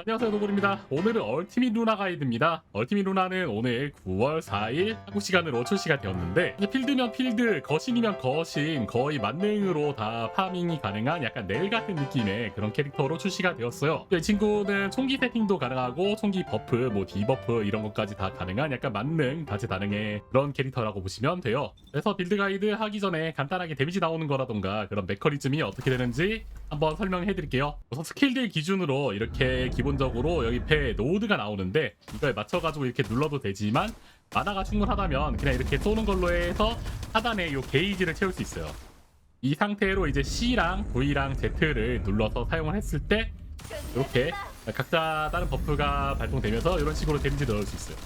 안녕하세요, 노골입니다. 오늘은 얼티밋 루나 가이드입니다. 얼티밋 루나는 오늘 9월 4일 한국 시간으로 출시가 되었는데, 이제 필드면 필드, 거신이면 거신, 거의 만능으로 다 파밍이 가능한 약간 넬 같은 느낌의 그런 캐릭터로 출시가 되었어요. 이 친구는 총기 세팅도 가능하고 총기 버프, 뭐 디버프 이런 것까지 다 가능한 약간 만능 다재다능의 그런 캐릭터라고 보시면 돼요. 그래서 빌드 가이드 하기 전에 간단하게 데미지 나오는 거라던가 그런 메커니즘이 어떻게 되는지 한번 설명해 드릴게요. 우선 스킬들 기준으로 이렇게 기본적으로 여기 배 노드가 나오는데, 이거에 맞춰가지고 이렇게 눌러도 되지만 마나가 충분하다면 그냥 이렇게 쏘는 걸로 해서 하단에 이 게이지를 채울 수 있어요. 이 상태로 이제 C랑 V랑 Z를 눌러서 사용을 했을 때 이렇게 각자 다른 버프가 발동되면서 이런 식으로 데미지 넣을 수 있어요.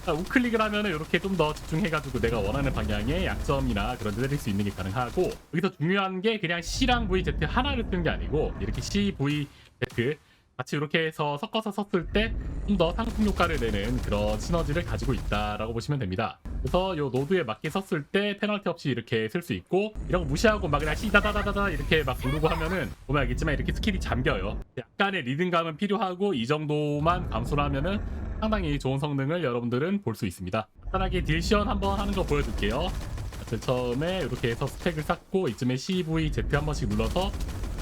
우클릭을 하면은 이렇게 좀 더 집중해가지고 내가 원하는 방향에 약점이나 그런 데 때릴 수 있는 게 가능하고, 여기서 중요한 게 그냥 C랑 V, Z 하나를 쓰는 게 아니고 이렇게 C, V, Z 같이 이렇게 해서 섞어서 썼을 때 좀 더 상승 효과를 내는 그런 시너지를 가지고 있다라고 보시면 됩니다. 그래서 이 노드에 맞게 썼을 때 페널티 없이 이렇게 쓸 수 있고, 이런 거 무시하고 막 그냥 시다다다다다 이렇게 막 누르고 하면은 보면 알겠지만 이렇게 스킬이 잠겨요. 약간의 리듬감은 필요하고 이 정도만 감소를 하면은 상당히 좋은 성능을 여러분들은 볼 수 있습니다. 간단하게 딜시언 한번 하는 거 보여줄게요. 처음에 이렇게 해서 스택을 쌓고 이쯤에 CV, Z 한 번씩 눌러서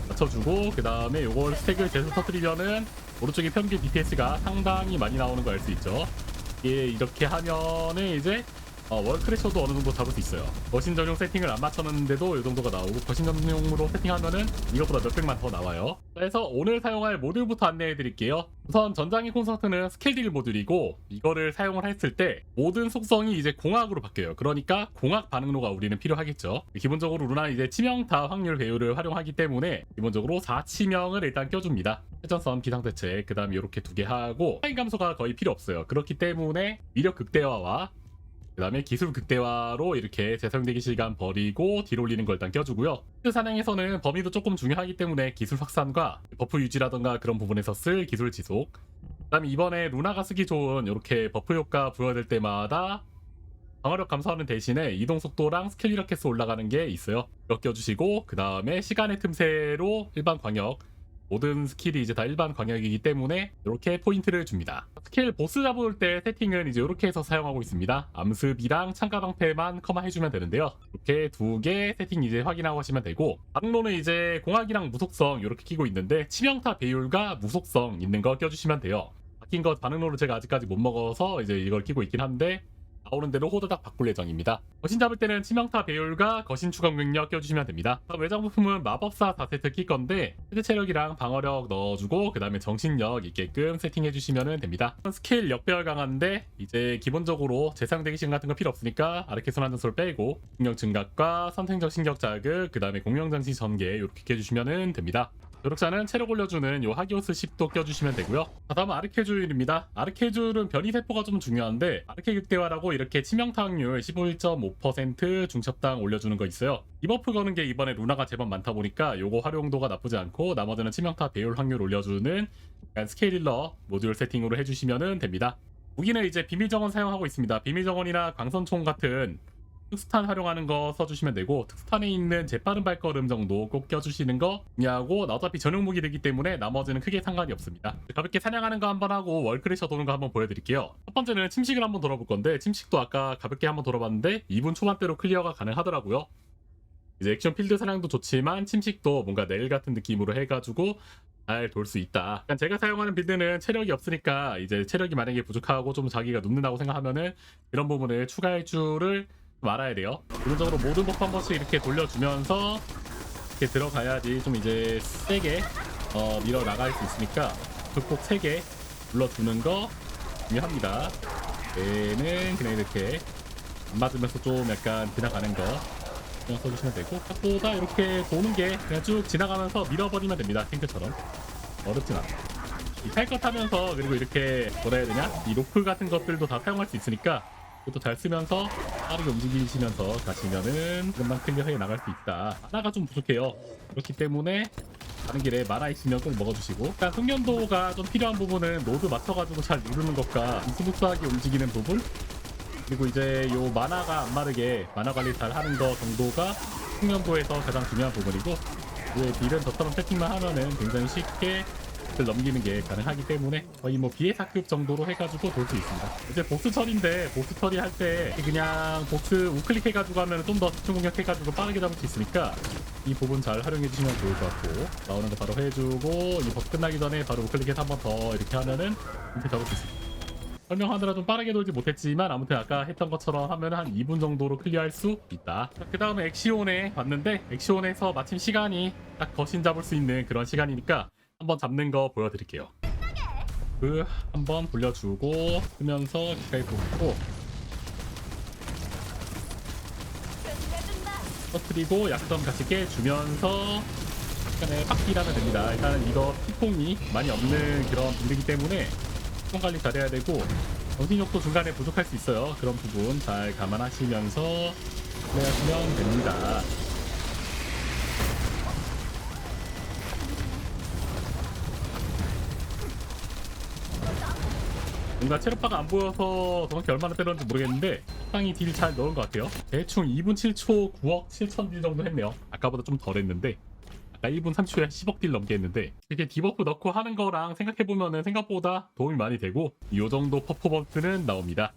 맞춰주고, 그 다음에 요걸 스택을 계속 터뜨리면은 오른쪽에 평균 DPS가 상당히 많이 나오는 거 알 수 있죠. 이게 이렇게 하면은 이제 월크래셔도 어느 정도 잡을 수 있어요. 거신 전용 세팅을 안 맞췄는데도 이 정도가 나오고, 거신 전용으로 세팅하면은 이것보다 몇백만 더 나와요. 그래서 오늘 사용할 모듈부터 안내해 드릴게요. 우선 전장의 콘서트는 스킬딜 모듈이고, 이거를 사용을 했을 때 모든 속성이 이제 공학으로 바뀌어요. 그러니까 공학 반응로가 우리는 필요하겠죠. 기본적으로 루나는 이제 치명타 확률 배율을 활용하기 때문에 기본적으로 4치명을 일단 껴줍니다. 회전선 비상대책, 그 다음에 이렇게 두 개 하고, 타임 감소가 거의 필요 없어요. 그렇기 때문에 위력 극대화와 그 다음에 기술 극대화로 이렇게 재사용되기 시간 버리고 딜 올리는 걸 일단 껴주고요. 필드 사냥에서는 범위도 조금 중요하기 때문에 기술 확산과 버프 유지라던가 그런 부분에서 쓸 기술 지속, 그 다음에 이번에 루나가 쓰기 좋은 이렇게 버프 효과 부여될 때마다 방어력 감소하는 대신에 이동 속도랑 스킬 이렇게 수 올라가는 게 있어요. 이거 껴주시고, 그 다음에 시간의 틈새로 일반 광역, 모든 스킬이 이제 다 일반 광역이기 때문에 이렇게 포인트를 줍니다. 스킬 보스 잡을 때 세팅은 이제 이렇게 해서 사용하고 있습니다. 암습이랑 창가 방패만 커마해주면 되는데요. 이렇게 두 개 세팅 이제 확인하고 하시면 되고, 반응로는 이제 공학이랑 무속성 이렇게 끼고 있는데, 치명타 배율과 무속성 있는 거 껴주시면 돼요. 바뀐 거 반응로를 제가 아직까지 못 먹어서 이제 이걸 끼고 있긴 한데, 나오는 대로 호다닥 바꿀 예정입니다. 거신 잡을 때는 치명타 배율과 거신 추가 능력 껴주시면 됩니다. 외장 부품은 마법사 4세트 낄 건데, 헤드 체력이랑 방어력 넣어주고 그 다음에 정신력 있게끔 세팅해주시면 됩니다. 스킬 역배열 강한데 이제 기본적으로 재사용되기 시간 같은 거 필요 없으니까 아르케손 한전소를 빼고 중력 증각과 선택적 신격 자극, 그 다음에 공룡장치 전개 이렇게 껴주시면 됩니다. 조력자는 체력 올려주는 요 하기오스 10도 껴주시면 되고요. 다음 아르케줄입니다. 아르케줄은 변이 세포가 좀 중요한데, 아르케 극대화라고 이렇게 치명타 확률 15.5% 중첩당 올려주는 거 있어요. 디버프 거는 게 이번에 루나가 제법 많다 보니까 요거 활용도가 나쁘지 않고, 나머지는 치명타 배율 확률 올려주는 약간 스케일러 모듈 세팅으로 해주시면 됩니다. 무기는 이제 비밀정원 사용하고 있습니다. 비밀정원이나 광선총 같은 특수탄 활용하는 거 써주시면 되고, 특수탄에 있는 재빠른 발걸음 정도 꼭 껴주시는 거 중요하고, 어차피 전용 무기 되기 때문에 나머지는 크게 상관이 없습니다. 가볍게 사냥하는 거 한번 하고 월크래셔 도는 거 한번 보여드릴게요. 첫 번째는 침식을 한번 돌아볼 건데, 침식도 아까 가볍게 한번 돌아봤는데 2분 초반대로 클리어가 가능하더라고요. 이제 액션 필드 사냥도 좋지만 침식도 뭔가 넬 같은 느낌으로 해가지고 잘 돌 수 있다. 제가 사용하는 빌드는 체력이 없으니까, 이제 체력이 만약에 부족하고 좀 자기가 눕는다고 생각하면은 이런 부분을 추가할 줄을 알아야 돼요. 기본적으로 모든 버프 한 번씩 이렇게 돌려주면서 이렇게 들어가야지 좀 이제 세게 밀어 나갈 수 있으니까 꼭 세게 눌러주는 거 중요합니다. 얘는 그냥 이렇게 안 맞으면서 좀 약간 지나가는 거 그냥 써주시면 되고, 각보다 이렇게 도는 게 그냥 쭉 지나가면서 밀어버리면 됩니다. 탱크처럼 어렵진 않아. 이 탈것 하면서, 그리고 이렇게 뭐라 해야 되냐, 이 로프 같은 것들도 다 사용할 수 있으니까 그것도 잘 쓰면서 빠르게 움직이시면서 가시면은 금방 클리어해 나갈 수 있다. 마나가 좀 부족해요. 그렇기 때문에 가는 길에 마나 있으면 꼭 먹어주시고, 일단 숙련도가 좀 필요한 부분은 노드 맞춰가지고 잘 누르는 것과 스무스하게 움직이는 부분, 그리고 이제 요 마나가 안 마르게 마나 관리 잘 하는 거 정도가 숙련도에서 가장 중요한 부분이고, 그 딜은 저처럼 세팅만 하면은 굉장히 쉽게 500들 넘기는 게 가능하기 때문에 거의 뭐 비해사급 정도로 해가지고 돌 수 있습니다. 이제 보스 처리인데 보스 처리할 때 그냥 보스 우클릭 해가지고 하면 좀 더 집중 공격 해가지고 빠르게 잡을 수 있으니까 이 부분 잘 활용해 주시면 좋을 것 같고, 나오는 거 바로 해주고 이 버스 끝나기 전에 바로 우클릭해서 한 번 더 이렇게 하면은 이렇게 잡을 수 있습니다. 설명하느라 좀 빠르게 돌지 못했지만 아무튼 아까 했던 것처럼 하면 한 2분 정도로 클리어할 수 있다. 그 다음에 엑시온에 왔는데, 엑시온에서 마침 시간이 딱 거신 잡을 수 있는 그런 시간이니까 한번 잡는 거 보여드릴게요. 그 한번 돌려주고 쓰면서 가까이 보고 터뜨리고 약점 같이 깨주면서 약간의 빡기라면 됩니다. 일단은 이거 피통이 많이 없는 그런 빌드이기 때문에 피통 관리 잘해야 되고 정신력도 중간에 부족할 수 있어요. 그런 부분 잘 감안하시면서 플레이하시면 됩니다. 뭔가 체력바가 안 보여서 정확히 얼마나 때렸는지 모르겠는데 적당히 딜 잘 넣은 것 같아요. 대충 2분 7초 9억 7천 딜 정도 했네요. 아까보다 좀 덜 했는데, 아까 1분 30초에 10억 딜 넘게 했는데, 이렇게 디버프 넣고 하는 거랑 생각해보면 생각보다 도움이 많이 되고 이 정도 퍼포먼스는 나옵니다.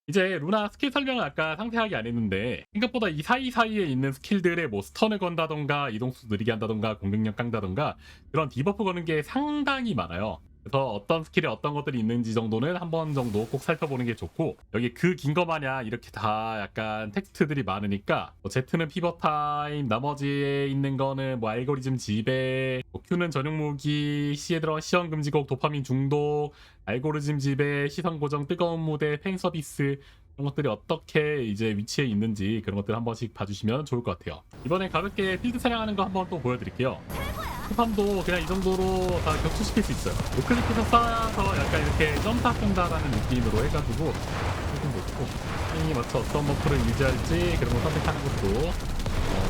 이제 루나 스킬 설명을 아까 상세하게 안 했는데, 생각보다 이 사이사이에 있는 스킬들에 뭐 스턴을 건다던가 이동速 느리게 한다던가 공격력 깡다던가 그런 디버프 거는 게 상당히 많아요. 그래서 어떤 스킬에 어떤 것들이 있는지 정도는 한 번 정도 꼭 살펴보는 게 좋고, 여기 그 긴 거 마냥 이렇게 다 약간 텍스트들이 많으니까 뭐 Z는 피벗 타임, 나머지에 있는 거는 뭐 알고리즘 지배, 뭐 Q는 전용 무기, C에 들어간 시험 금지곡, 도파민 중독, 알고리즘 지배, 시선 고정, 뜨거운 무대, 팬 서비스, 그런 것들이 어떻게 이제 위치에 있는지 그런 것들 한 번씩 봐주시면 좋을 것 같아요. 이번에 가볍게 필드 사냥하는 거 한번 또 보여드릴게요. 스팜도 그냥 이 정도로 다 격추시킬 수 있어요. 우클릭해서 쌓아서 약간 이렇게 점사 쓴다라는 느낌으로 해가지고 조금 좋고, 타이밍에 맞춰 어떤 버프를 유지할지 그런 거 선택하는 것도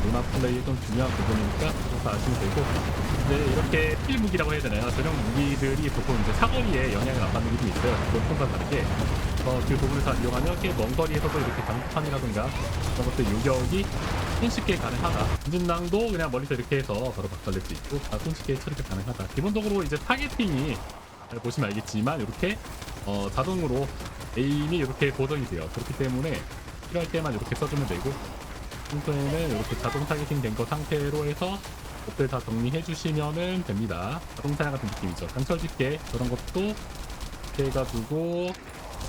루나 플레이의 좀 중요한 부분이니까 그거 아시면 되고, 이제 이렇게 필 무기라고 해야 되나요? 전용 무기들이 보통 이제 사거리에 영향을 안 받는 게 좀 있어요. 보통과 다르게 그 부분을 다 이용하면 꽤 먼 거리에서도 이렇게 장판이라든가 그런 것들 요격이 손쉽게 가능하다. 전진낭도 그냥 멀리서 이렇게 해서 바로 박살낼 수 있고 다 손쉽게 처리가 가능하다. 기본적으로 이제 타겟팅이 잘 보시면 알겠지만 이렇게 자동으로 에임이 이렇게 고정이 돼요. 그렇기 때문에 필요할 때만 이렇게 써주면 되고, 평소에는 이렇게 자동 타겟팅 된 거 상태로 해서 것들 다 정리해 주시면은 됩니다. 자동 사냥 같은 느낌이죠. 강철 집게 그런 것도 이렇게 해가지고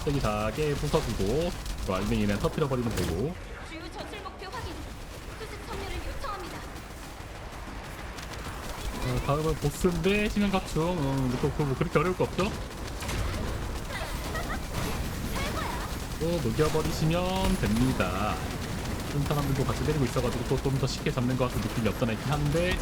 쓰기 다 깨 부숴주고 알맹이는 터뜨려 버리면 되고. 주요 전술 목표 확인. 수습 참여를 요청합니다. 다음은 보스인데 시면 각충 뭐 그렇게 어려울 거 없죠? 또 녹여버리시면 됩니다. 다른 사람들도 같이 때리고 있어가지고 또 좀 더 쉽게 잡는 것 같은 느낌이 없잖아 있긴 한데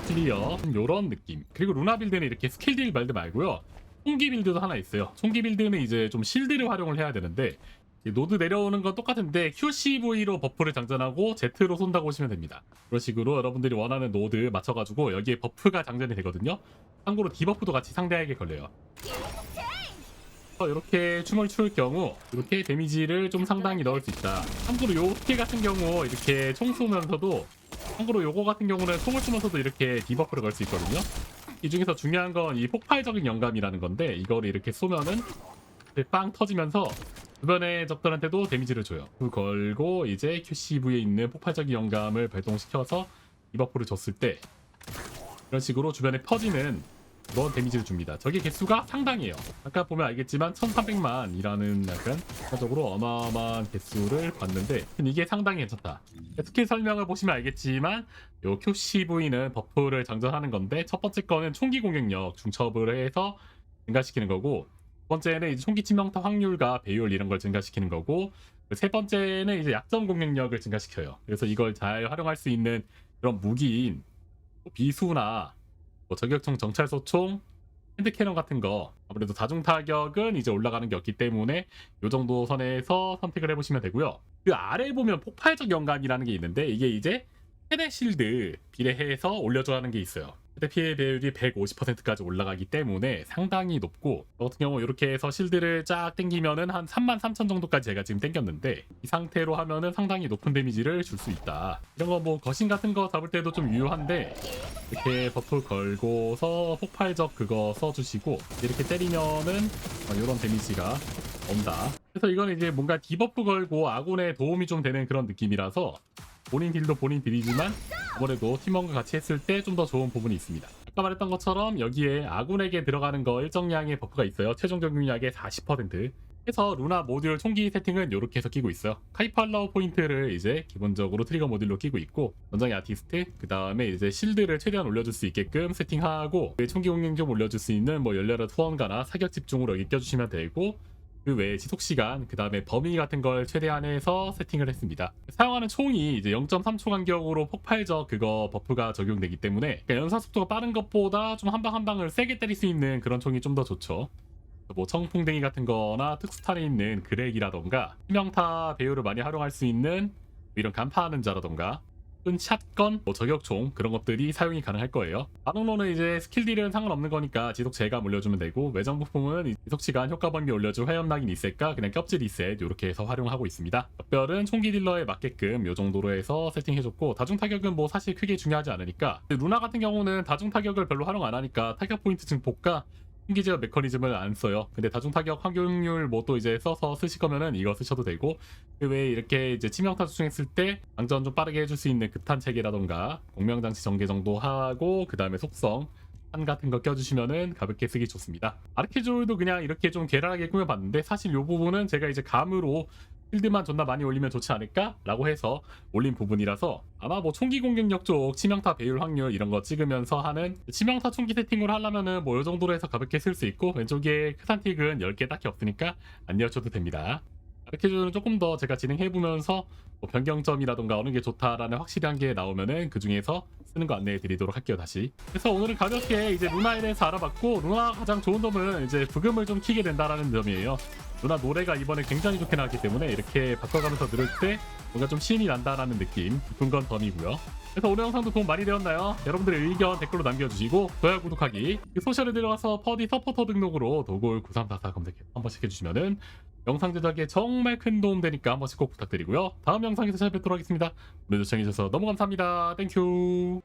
클리어 요런 느낌. 그리고 루나 빌드는 이렇게 스킬 딜 말드 말고요, 총기 빌드도 하나 있어요. 총기 빌드는 이제 좀 실드를 활용을 해야 되는데, 노드 내려오는 건 똑같은데 QCV로 버프를 장전하고 Z로 쏜다고 보시면 됩니다. 그런 식으로 여러분들이 원하는 노드 맞춰가지고 여기에 버프가 장전이 되거든요. 참고로 디버프도 같이 상대에게 걸려요. 이렇게 춤을 출 경우 이렇게 데미지를 좀 상당히 넣을 수 있다. 참고로 요 스킬 같은 경우 이렇게 총 쏘면서도, 참고로 요거 같은 경우는 총을 쏘면서도 이렇게 디버프를 걸 수 있거든요. 이 중에서 중요한 건 이 폭발적인 영감이라는 건데, 이거를 이렇게 쏘면은 빵 터지면서 주변의 적들한테도 데미지를 줘요. 그 걸고 이제 QCV에 있는 폭발적인 영감을 발동시켜서 디버프를 줬을 때 이런 식으로 주변에 퍼지는 그런 데미지를 줍니다. 저게 개수가 상당해요. 아까 보면 알겠지만 1300만이라는 약간 추가적으로 어마어마한 개수를 봤는데 이게 상당히 괜찮다. 스킬 설명을 보시면 알겠지만 요 QCV는 버프를 장전하는 건데, 첫 번째 거는 총기 공격력 중첩을 해서 증가시키는 거고, 두 번째는 이제 총기 치명타 확률과 배율 이런 걸 증가시키는 거고, 세 번째는 이제 약점 공격력을 증가시켜요. 그래서 이걸 잘 활용할 수 있는 그런 무기인 비수나 뭐 저격총, 정찰소총, 핸드캐논 같은 거, 아무래도 다중 타격은 이제 올라가는 게 없기 때문에 이 정도 선에서 선택을 해보시면 되고요. 그 아래 보면 폭발적 영감이라는 게 있는데, 이게 이제 최대 실드 비례해서 올려줘야 하는 게 있어요. 그때 피해 배율이 150%까지 올라가기 때문에 상당히 높고, 저 같은 경우 이렇게 해서 실드를 쫙 땡기면은 한 33,000 정도까지 제가 지금 땡겼는데, 이 상태로 하면은 상당히 높은 데미지를 줄 수 있다. 이런 거 뭐 거신 같은 거 잡을 때도 좀 유효한데, 이렇게 버프 걸고서 폭발적 그거 써주시고 이렇게 때리면은 이런 데미지가 온다. 그래서 이건 이제 뭔가 디버프 걸고 아군에 도움이 좀 되는 그런 느낌이라서 본인 딜도 본인 딜이지만 아무래도 팀원과 같이 했을 때 좀 더 좋은 부분이 있습니다. 아까 말했던 것처럼 여기에 아군에게 들어가는 거 일정량의 버프가 있어요. 최종 적용량의 40%. 해서 루나 모듈 총기 세팅은 이렇게 해서 끼고 있어요. 카이팔라우 포인트를 이제 기본적으로 트리거 모듈로 끼고 있고, 원정의 아티스트, 그 다음에 이제 실드를 최대한 올려줄 수 있게끔 세팅하고, 총기 공격 좀 올려줄 수 있는 뭐 열렬한 투원가나 사격 집중으로 여기 껴주시면 되고, 그 외에 지속시간, 그 다음에 범위 같은 걸 최대한 해서 세팅을 했습니다. 사용하는 총이 이제 0.3초 간격으로 폭발적 그거 버프가 적용되기 때문에, 그러니까 연사 속도가 빠른 것보다 좀 한 방 한 방을 세게 때릴 수 있는 그런 총이 좀 더 좋죠. 뭐 청풍뎅이 같은 거나 특수탄에 있는 그렉이라던가, 치명타 배율을 많이 활용할 수 있는 이런 간파하는 자라던가, 끈 샷건, 뭐 저격총, 그런 것들이 사용이 가능할 거예요. 반응로는 이제 스킬 딜은 상관없는 거니까 지속 제감 올려주면 되고, 외장 부품은 지속 시간, 효과 범위 올려줄 화염 낙인 리셋과 그냥 껍질 리셋 이렇게 해서 활용하고 있습니다. 벽별은 총기 딜러에 맞게끔 이 정도로 해서 세팅해줬고, 다중 타격은 뭐 사실 크게 중요하지 않으니까, 루나 같은 경우는 다중 타격을 별로 활용 안 하니까 타격 포인트 증폭과 총기 제어 메커니즘을 안 써요. 근데 다중 타격 확률 뭐 또 이제 써서 쓰실 거면은 이거 쓰셔도 되고, 그 외에 이렇게 이제 치명타 수중했을 때 방전 좀 빠르게 해줄 수 있는 급탄 체계라던가 공명장치 전개 정도 하고, 그 다음에 속성 탄 같은 거 껴주시면은 가볍게 쓰기 좋습니다. 아르케졸도 그냥 이렇게 좀 괴랄하게 꾸며봤는데, 사실 이 부분은 제가 이제 감으로 필드만 존나 많이 올리면 좋지 않을까? 라고 해서 올린 부분이라서, 아마 뭐 총기 공격력 쪽 치명타 배율 확률 이런 거 찍으면서 하는 치명타 총기 세팅을 하려면은 뭐 이 정도로 해서 가볍게 쓸 수 있고, 왼쪽에 크산틱은 10개 딱히 없으니까 안 뉘어쳐도 됩니다. 아르케졸은 조금 더 제가 진행해보면서 뭐 변경점이라던가 어느 게 좋다라는 확실한 게 나오면은 그 중에서 쓰는 거 안내해 드리도록 할게요, 다시. 그래서 오늘은 가볍게 이제 루나에 대해서 알아봤고, 루나 가장 좋은 점은 이제 부금을 좀 키게 된다라는 점이에요. 루나 노래가 이번에 굉장히 좋게 나왔기 때문에 이렇게 바꿔가면서 들을 때 뭔가 좀 신이 난다라는 느낌, 깊은 건 덤이고요. 그래서 오늘 영상도 도움 많이 되었나요? 여러분들의 의견 댓글로 남겨주시고, 좋아요, 구독하기, 소셜에 들어가서 퍼디 서포터 등록으로 도굴 9344 검색해 한 번씩 해주시면은 영상 제작에 정말 큰 도움 되니까 한 번씩 꼭 부탁드리고요. 다음 영상에서 찾아뵙도록 하겠습니다. 오늘도 시청해주셔서 너무 감사합니다. 땡큐.